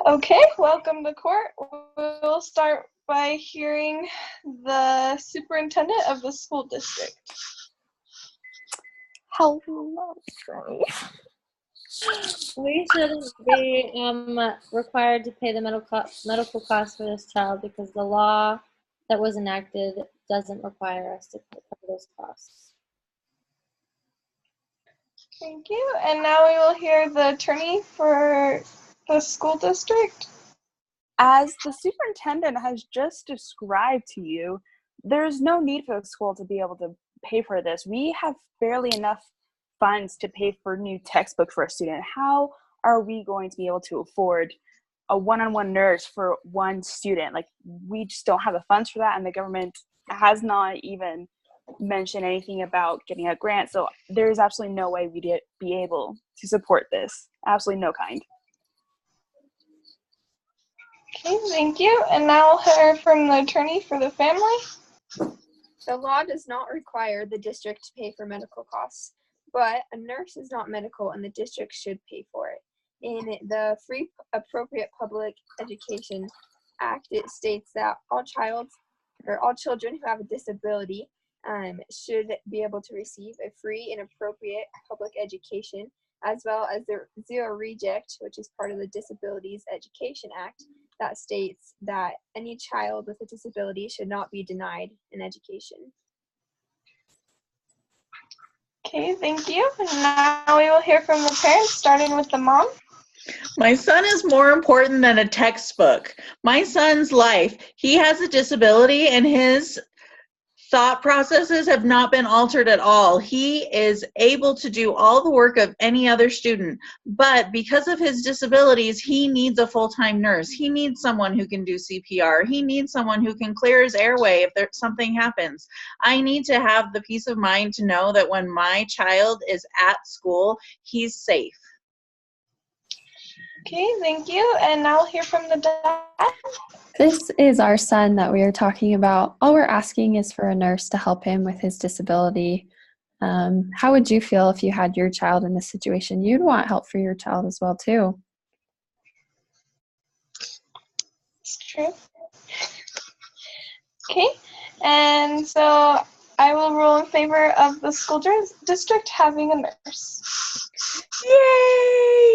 Okay, welcome to court. We'll start by hearing the superintendent of the school district. Hello. We shouldn't be required to pay the medical costs for this child because the law that was enacted doesn't require us to cover those costs. Thank you. And now we will hear the attorney for the school district. As the superintendent has just described to you, there's no need for the school to be able to pay for this. We have barely enough funds to pay for new textbooks for a student. How are we going to be able to afford a one-on-one nurse for one student? Like, we just don't have the funds for that, and the government has not even mentioned anything about getting a grant. So there's absolutely no way we'd be able to support this. Absolutely no kind. Okay, thank you. And now we'll hear from the attorney for the family. The law does not require the district to pay for medical costs, but a nurse is not medical and the district should pay for it. In the Free Appropriate Public Education Act, it states that all children who have a disability should be able to receive a free and appropriate public education, as well as the Zero Reject, which is part of the Disabilities Education Act, that states that any child with a disability should not be denied an education. Okay, thank you. And now we will hear from the parents, starting with the mom. My son is more important than a textbook. My son's life, he has a disability and his thought processes have not been altered at all. He is able to do all the work of any other student, but because of his disabilities, he needs a full-time nurse. He needs someone who can do CPR. He needs someone who can clear his airway if something happens. I need to have the peace of mind to know that when my child is at school, he's safe. Okay, thank you. And now we'll hear from the dad. This is our son that we are talking about. All we're asking is for a nurse to help him with his disability. How would you feel if you had your child in this situation? You'd want help for your child as well, too. It's true. Okay, and so I will rule in favor of the school district having a nurse. Yay!